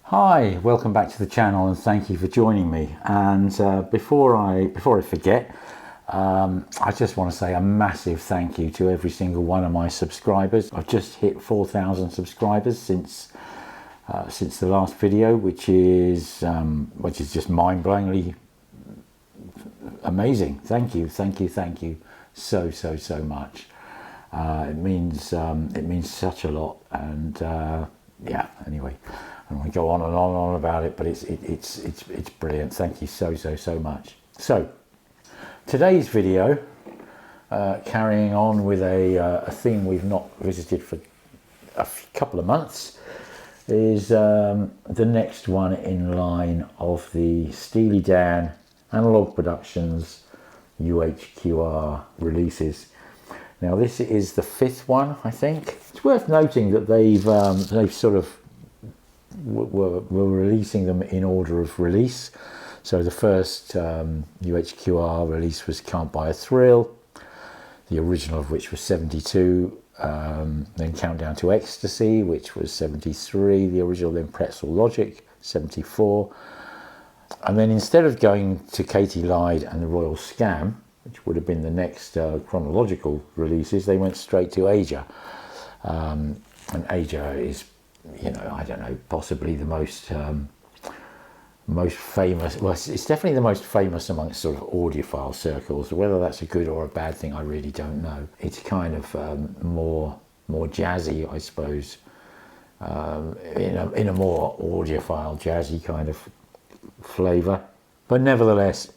Hi, welcome back to the channel and thank you for joining me. And before I forget, I just want to say a massive thank you to every single one of my subscribers. I've just hit 4,000 subscribers since the last video, which is just mind-blowingly amazing. Thank you so much. It means such a lot. And yeah, anyway, I don't want to go on and on about it, but it's brilliant. Thank you so much. So today's video, carrying on with a theme we've not visited for a couple of months, is the next one in line of the Steely Dan Analogue Productions UHQR releases. Now this is the fifth one, I think. It's worth noting that they've sort of were releasing them in order of release. So the first UHQR release was Can't Buy a Thrill, the original of which was 72, then Countdown to Ecstasy, which was 73, the original, then Pretzel Logic, 74. And then instead of going to Katy Lied and the Royal Scam, which would have been the next chronological releases, they went straight to Asia. And Asia is, you know, I don't know, possibly the most famous, well, it's definitely the most famous amongst sort of audiophile circles. Whether that's a good or a bad thing, I really don't know. It's kind of more jazzy, I suppose, in a more audiophile, jazzy kind of flavour. But nevertheless,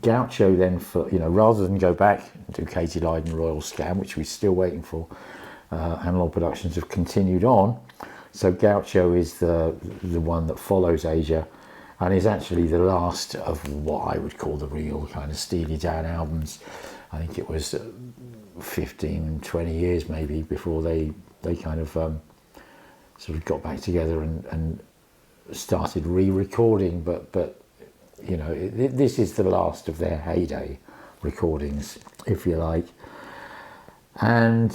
Gaucho then, for, you know, rather than go back to Katy Lied and Royal Scam, which we're still waiting for, Analogue Productions have continued on. So Gaucho is the one that follows Asia and is actually the last of what I would call the real kind of Steely Dan albums. I think it was 15, 20 years maybe before they kind of sort of got back together and started re-recording, but you know, this is the last of their heyday recordings, if you like. And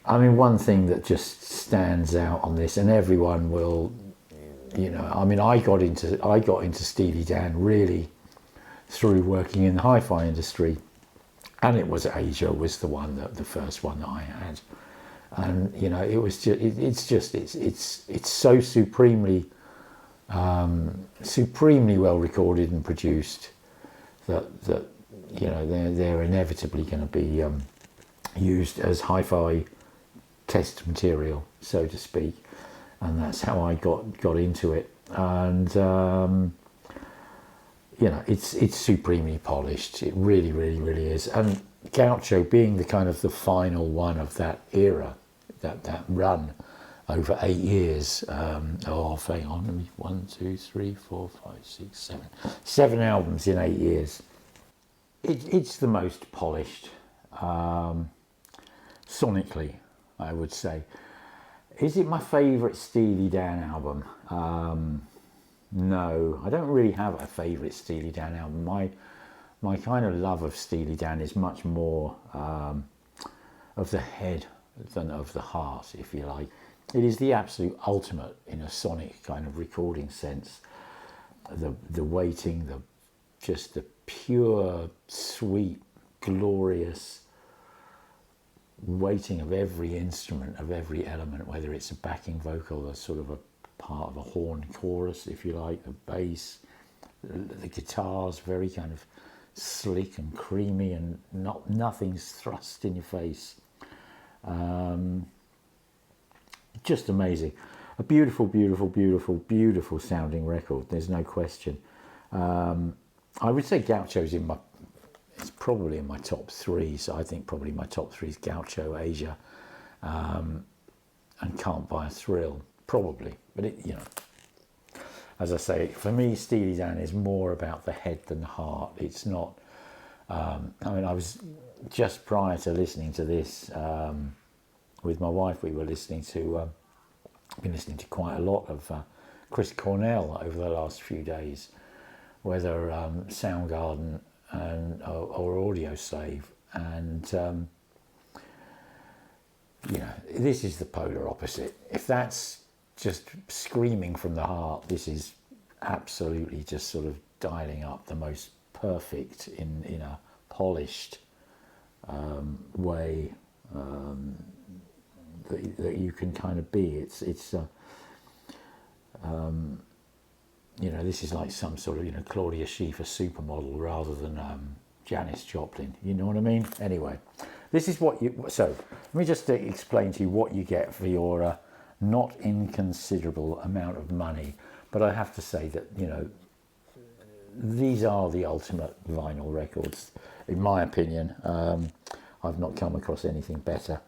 I mean, one thing that just stands out on this, and everyone will, you know, I mean, I got into Steely Dan really through working in the hi-fi industry, and it was Asia was the first one that I had, and you know, it was just it's so supremely well recorded and produced that you know, they're inevitably going to be used as hi-fi test material, so to speak, and that's how I got into it. And you know, it's supremely polished. It really is. And Gaucho being the kind of the final one of that era, that run over 8 years. Hang on, 1, 2, 3, 4, 5, 6, 7 albums in 8 years. It's the most polished, sonically, I would say. Is it my favourite Steely Dan album? No, I don't really have a favourite Steely Dan album. My kind of love of Steely Dan is much more of the head than of the heart, if you like. It is the absolute ultimate in a sonic kind of recording sense. The weighting, just the pure, sweet, glorious weighting of every instrument, of every element, whether it's a backing vocal, a sort of a part of a horn chorus, if you like, the bass, the guitars, very kind of slick and creamy, and nothing's thrust in your face. Just amazing. A beautiful sounding record, there's no question. I would say Gaucho's it's probably in my top 3, so I think probably my top 3 is Gaucho, Asia, and Can't Buy a Thrill, probably. But it, you know, as I say, for me, Steely Dan is more about the head than the heart. It's not, I mean, I was just prior to listening to this, with my wife, we were listening to, been listening to quite a lot of Chris Cornell over the last few days, whether Soundgarden or Audio Slave, and you know, this is the polar opposite. If that's just screaming from the heart. This is absolutely just sort of dialing up the most perfect in a polished way that you can kind of be. It's you know, this is like some sort of, you know, Claudia Schiffer supermodel rather than Janis Joplin. You know what I mean? Anyway, this is what you. So let me just explain to you what you get for your not inconsiderable amount of money. But I have to say that, you know, these are the ultimate vinyl records, in my opinion. I've not come across anything better.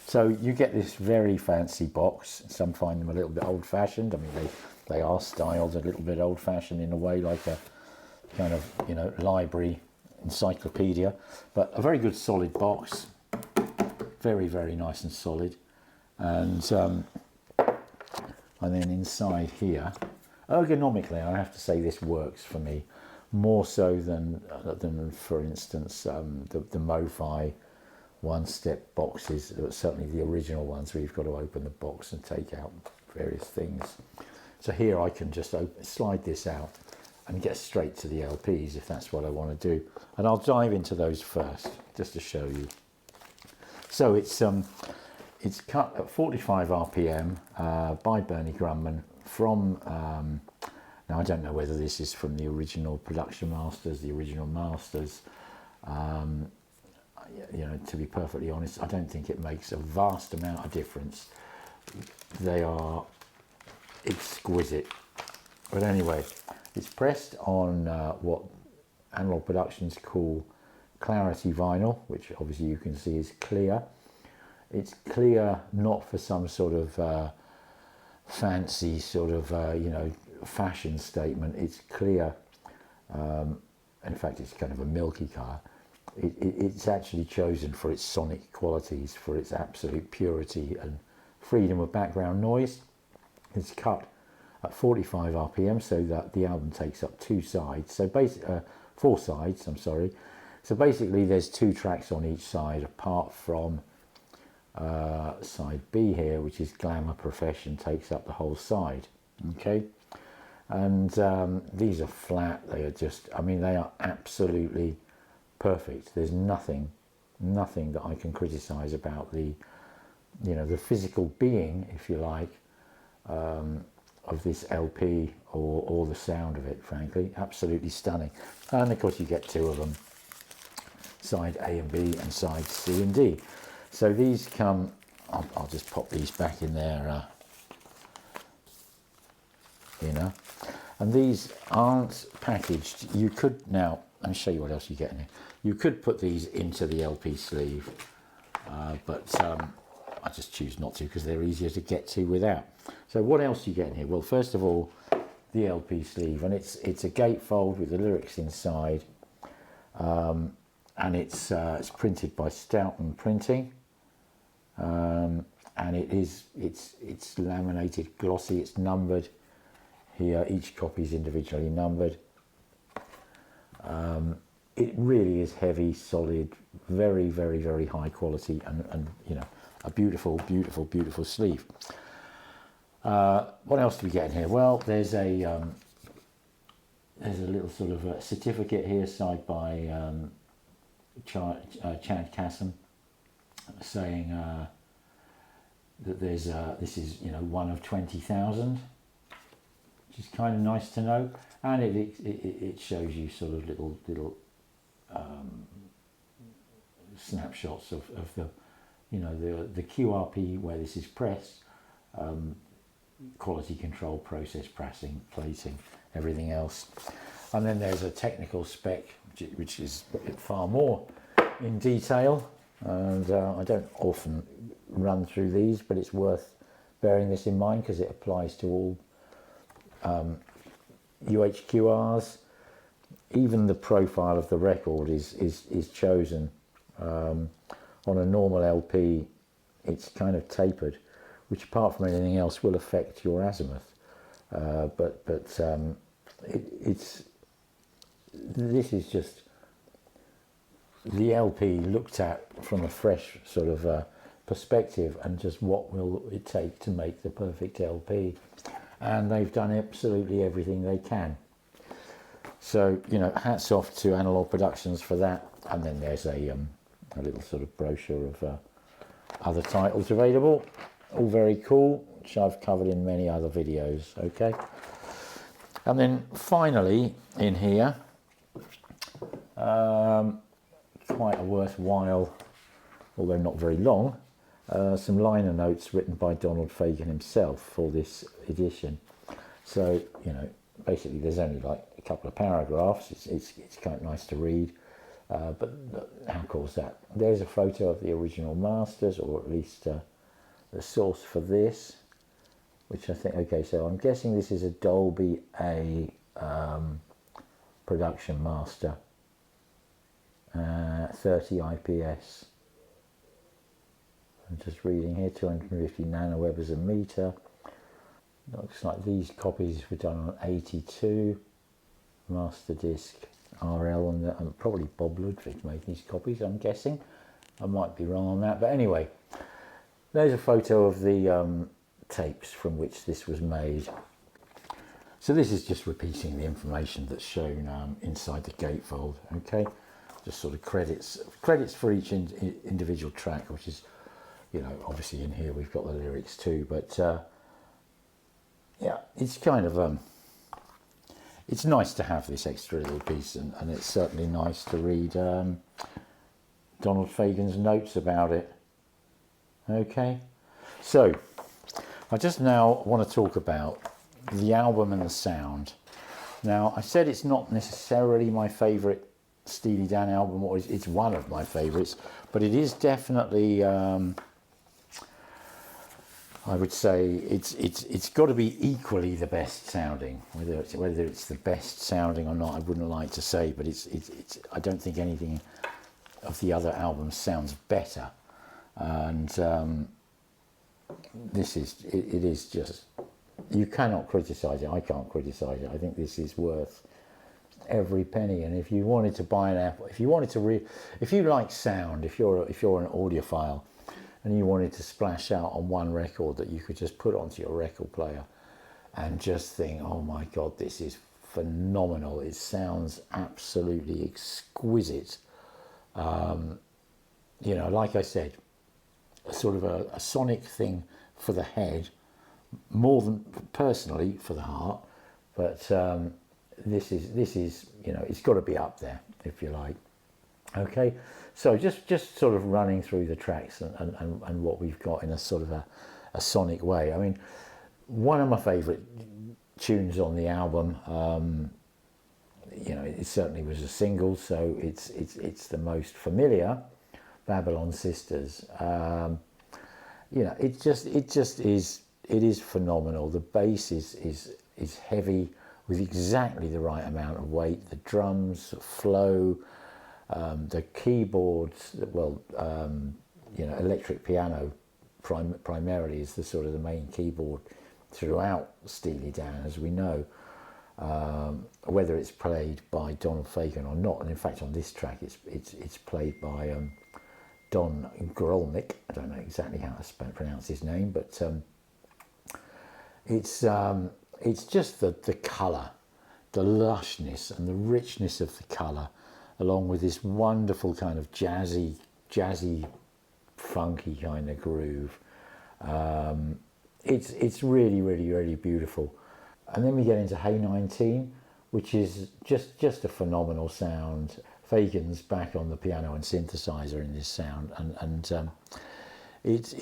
So you get this very fancy box. Some find them a little bit old-fashioned. I mean, they are styled a little bit old-fashioned in a way, like a kind of, you know, library encyclopedia. But a very good solid box. Very, very nice and solid. And then inside here, ergonomically, I have to say this works for me more so than for instance, the Mo-Fi one-step boxes, certainly the original ones where you've got to open the box and take out various things. So here I can just slide this out and get straight to the LPs if that's what I want to do. And I'll dive into those first, just to show you. So it's cut at 45 RPM by Bernie Grundman from, now I don't know whether this is from the original production masters, the original masters. You know, to be perfectly honest, I don't think it makes a vast amount of difference. They are exquisite. But anyway, it's pressed on what Analogue Productions call clarity vinyl, which obviously you can see is clear. It's clear not for some sort of fancy sort of, you know, fashion statement. It's clear, in fact, it's kind of a milky colour. It's actually chosen for its sonic qualities, for its absolute purity and freedom of background noise. It's cut at 45 RPM so that the album takes up two sides. So basically, 4 sides, I'm sorry. So basically there's 2 tracks on each side apart from side B here, which is Glamour Profession, takes up the whole side. Okay. And these are flat. They are just, I mean, they are absolutely perfect. There's nothing that I can criticize about the, you know, the physical being, if you like, of this LP or the sound of it, frankly. Absolutely stunning. And of course you get 2 of them, side A and B and side C and D. So these come, I'll just pop these back in there, you know, and these aren't packaged. You could, now let me show you what else you get in here. You could put these into the LP sleeve, but I just choose not to because they're easier to get to without. So what else you get in here? Well, first of all, the LP sleeve, and it's a gatefold with the lyrics inside, and it's printed by Stoughton Printing, and it's laminated glossy. It's numbered here. Each copy is individually numbered. It really is heavy, solid, very, very, very high quality, and you know, a beautiful, beautiful, beautiful sleeve. What else do we get in here? Well, there's a little sort of a certificate here signed by Chad Kassem, saying that there's this is, you know, one of 20,000, which is kind of nice to know, and it shows you sort of little snapshots of the, you know, the QRP where this is pressed, quality control, process pressing, plating, everything else. And then there's a technical spec which is far more in detail, and I don't often run through these, but it's worth bearing this in mind because it applies to all UHQRs. Even the profile of the record is chosen. On a normal LP, it's kind of tapered, which apart from anything else will affect your azimuth. This is just the LP looked at from a fresh sort of perspective and just what will it take to make the perfect LP. And they've done absolutely everything they can. So, you know, hats off to Analogue Productions for that. And then there's a little sort of brochure of other titles available. All very cool, which I've covered in many other videos, okay? And then finally in here, quite a worthwhile, although not very long, some liner notes written by Donald Fagen himself for this edition. So, you know, basically there's only like a couple of paragraphs. It's kind of nice to read, but how cool is that? There's a photo of the original masters, or at least the source for this, which I think, okay, so I'm guessing this is a Dolby A production master, 30 IPS. I'm just reading here, 250 nanowebers a meter. Looks like these copies were done on 82 master disc RL, and probably Bob Ludwig made these copies, I'm guessing. I might be wrong on that, but anyway, there's a photo of the tapes from which this was made. So this is just repeating the information that's shown inside the gatefold, okay? Just sort of credits for each individual track, which is, you know, obviously in here we've got the lyrics too, but yeah, it's kind of it's nice to have this extra little piece, and it's certainly nice to read Donald Fagen's notes about it. Okay, so I just now want to talk about the album and the sound. Now, I said it's not necessarily my favourite Steely Dan album, or it's one of my favourites, but it is definitely, I would say it's got to be equally the best sounding. Whether it's the best sounding or not, I wouldn't like to say, but it's I don't think anything of the other albums sounds better. And this is it is just, you cannot criticise it. I can't criticise it. I think this is worth every penny. And if you wanted to buy an Apple, if you wanted to if you like sound, if you're an audiophile and you wanted to splash out on one record that you could just put onto your record player and just think, oh my god, this is phenomenal, it sounds absolutely exquisite, you know, like I said, sort of a sonic thing for the head more than personally for the heart, but this is you know, it's got to be up there, if you like. Okay, so just sort of running through the tracks and what we've got in a sort of a sonic way. I mean, one of my favourite tunes on the album, you know, it certainly was a single, so it's the most familiar, Babylon Sisters. You know, it just is phenomenal. The bass is heavy with exactly the right amount of weight. The drums flow. The keyboards, well, you know, electric piano primarily is the sort of the main keyboard throughout Steely Dan, as we know, whether it's played by Donald Fagen or not. And in fact, on this track, it's played by Don Grolnick. I don't know exactly how to pronounce his name, but it's just the colour, the lushness and the richness of the colour, along with this wonderful kind of jazzy, funky kind of groove. It's really, really, really beautiful. And then we get into Hey 19, which is just a phenomenal sound. Fagen's back on the piano and synthesizer in this sound, and it's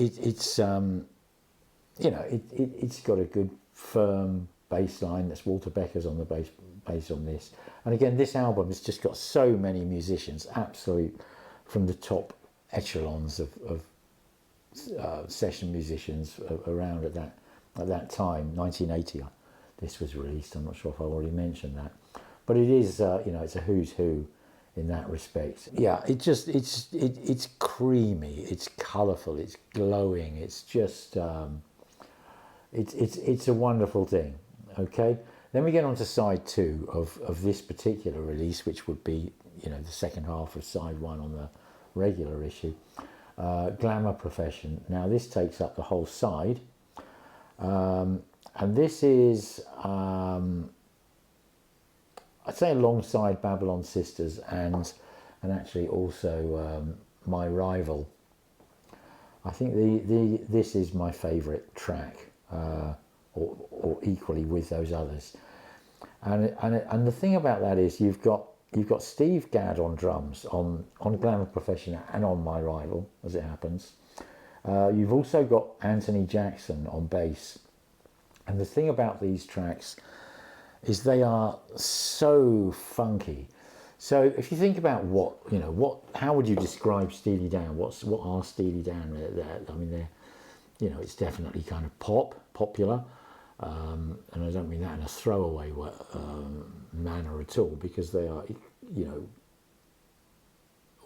you know, it's got a good firm bass line. That's Walter Becker's on the bass on this. And again, this album has just got so many musicians, absolute from the top echelons of session musicians around at that time. 1980 this was released. I'm not sure if I already mentioned that, but it is you know, it's a who's who in that respect. Yeah, it's creamy, it's colourful, it's glowing, it's just it's a wonderful thing. Okay, then we get on to side 2 of this particular release, which would be, you know, the second half of side 1 on the regular issue. Glamour Profession. Now this takes up the whole side, and this is, I'd say, alongside Babylon Sisters and actually also My Rival. I think this is my favourite track, or equally with those others. And the thing about that is you've got Steve Gadd on drums on Glamour Profession and on My Rival, as it happens. You've also got Anthony Jackson on bass. And the thing about these tracks is they are so funky. So if you think about how would you describe Steely Dan? What are Steely Dan? I mean, they're, it's definitely kind of popular. And I don't mean that in a throwaway manner at all, because they are,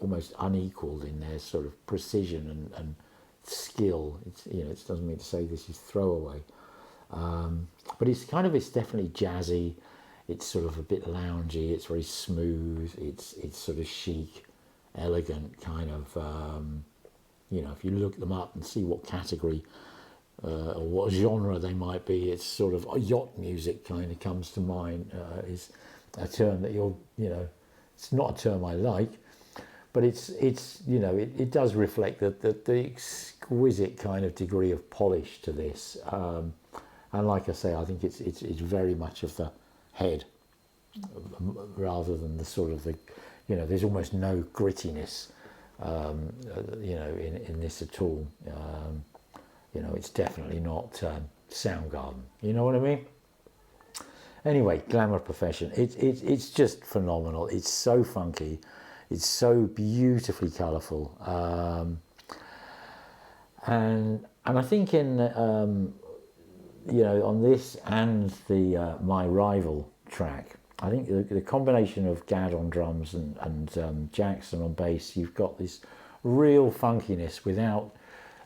almost unequalled in their sort of precision and skill. It doesn't mean to say this is throwaway, but it's definitely jazzy. It's sort of a bit loungy. It's very smooth. It's sort of chic, elegant kind of. If you look them up and see what category or what genre they might be, it's sort of yacht music kind of comes to mind. Is a term that it's not a term I like, but it does reflect the exquisite kind of degree of polish to this. And like I say, I think it's very much of the head rather than the sort of there's almost no grittiness in this at all. It's definitely not Soundgarden, you know what I mean? Anyway, Glamour Profession, it's just phenomenal. It's so funky, it's so beautifully colourful, and I think in on this and the My Rival track, I think the combination of Gadd on drums and Jackson on bass, you've got this real funkiness without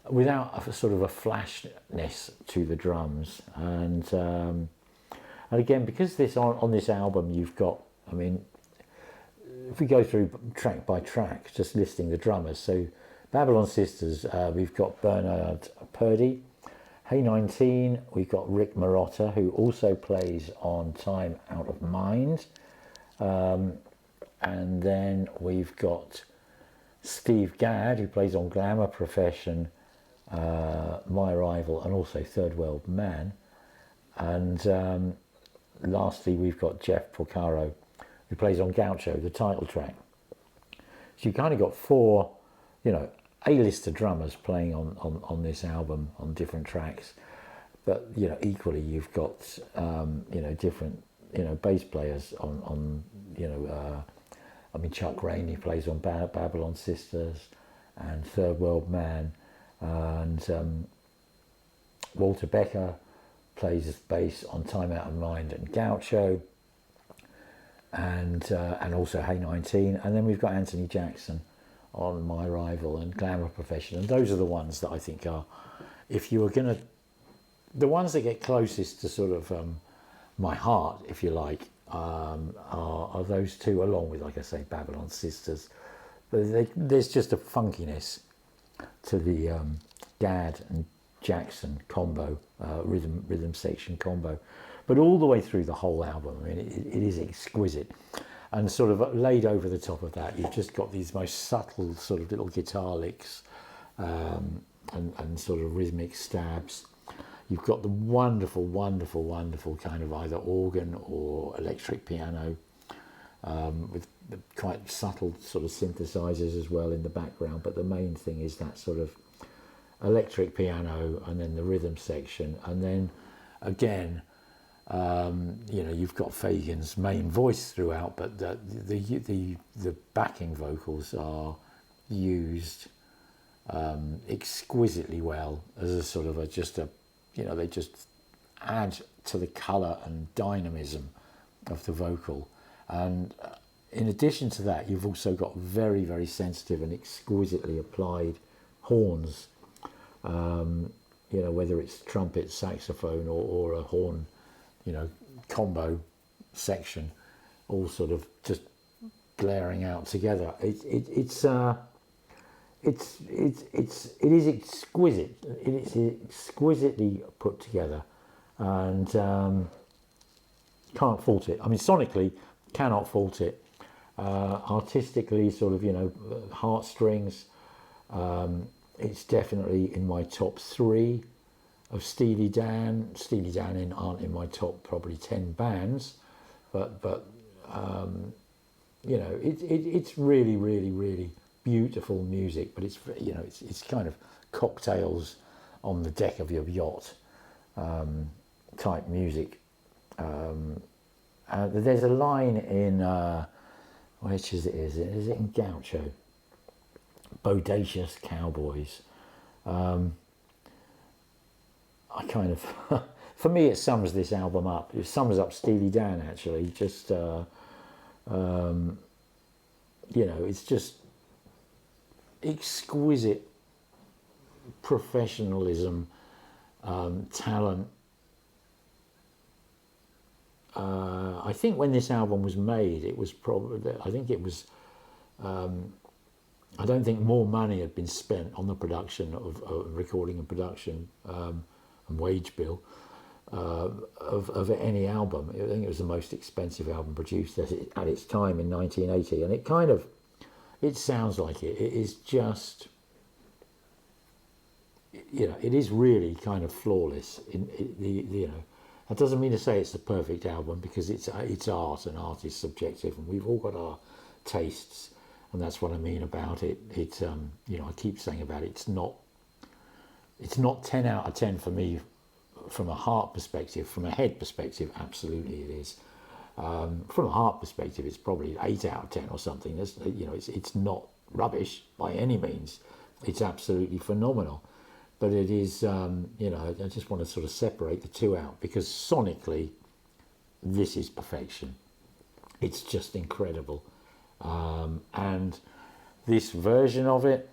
a sort of a flashness to the drums. And again, because this on this album you've got, I mean, if we go through track by track, just listing the drummers. So Babylon Sisters, we've got Bernard Purdie. Hey 19, we've got Rick Marotta, who also plays on Time Out of Mind. And then we've got Steve Gadd, who plays on Glamour Profession, My Rival, and also Third World Man. And lastly, we've got Jeff Porcaro, who plays on Gaucho, the title track. So you kind of got four, A-lister drummers playing on this album on different tracks, but equally you've got different bass players on I mean, Chuck Rainey plays on Babylon Sisters and Third World Man, and Walter Becker plays bass on Time Out of Mind and Gaucho, and also Hey 19, and then we've got Anthony Jackson on My Rival and Glamour Profession. And those are the ones that I think are, if you were going to, the ones that get closest to sort of my heart, if you like, are those two, along with, like I say, Babylon Sisters. But there's just a funkiness to the Gadd and Jackson combo, rhythm section combo, but all the way through the whole album. I mean, it is exquisite. And sort of laid over the top of that, you've just got these most subtle sort of little guitar licks and sort of rhythmic stabs. You've got the wonderful, wonderful, wonderful kind of either organ or electric piano with the quite subtle sort of synthesizers as well in the background. But the main thing is that sort of electric piano, and then the rhythm section, and then again, you've got Fagen's main voice throughout, but the backing vocals are used exquisitely well as a sort of they just add to the colour and dynamism of the vocal. And in addition to that, you've also got very, very sensitive and exquisitely applied horns, whether it's trumpet, saxophone, or a horn combo section, all sort of just blaring out together. It's it is exquisite. It is exquisitely put together, and can't fault it. I mean, sonically, cannot fault it. Artistically, sort of, you know, heartstrings. It's definitely in my top 3 of Steely Dan. Steely Dan aren't in my top probably 10 bands, but you know, it's really, really, really beautiful music. But it's, you know, it's kind of cocktails on the deck of your yacht type music. There's a line in which is it? Is it in Gaucho? Bodacious Cowboys. I kind of, for me, it sums this album up. It sums up Steely Dan, actually. Just, you know, it's just exquisite professionalism, talent. I think when this album was made, it was probably, I think it was, I don't think more money had been spent on the production of recording and production and wage bill of any album. I think it was the most expensive album produced at its time in 1980, and it kind of, it sounds like it. It is just, you know, it is really kind of flawless. You know, that doesn't mean to say it's the perfect album, because it's art, and art is subjective, and we've all got our tastes. And that's what I mean about it. It's you know, I keep saying about it, it's not 10 out of 10 for me from a heart perspective. From a head perspective, absolutely it is. From a heart perspective, it's probably 8 out of 10 or something. There's, you know, it's not rubbish by any means. It's absolutely phenomenal. But it is, you know, I just want to sort of separate the two out, because sonically, this is perfection. It's just incredible. And this version of it,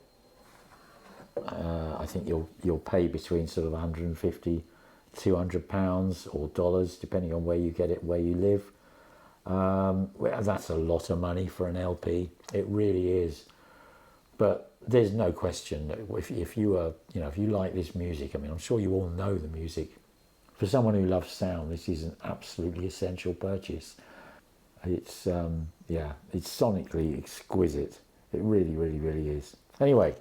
I think you'll pay between sort of 150, 200 pounds or dollars, depending on where you get it, where you live. Well, that's a lot of money for an LP. It really is. But there's no question that if you are, you know, if you like this music, I mean, I'm sure you all know the music. For someone who loves sound, this is an absolutely essential purchase. It's yeah, it's sonically exquisite. It really, really, really is. Anyway,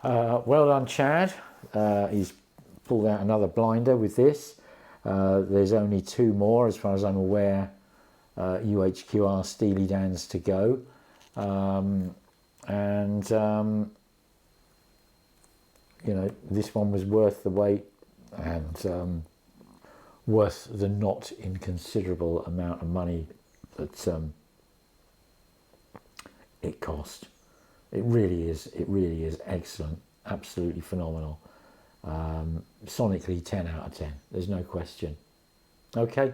well done, Chad. He's pulled out another blinder with this. There's only 2 more, as far as I'm aware, UHQR Steely Dans to go. You know, this one was worth the wait, and worth the not inconsiderable amount of money that it cost. It really is excellent, absolutely phenomenal. Sonically 10 out of 10, there's no question. Okay,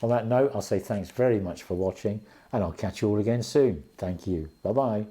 on that note, I'll say thanks very much for watching, and I'll catch you all again soon. Thank you. Bye bye.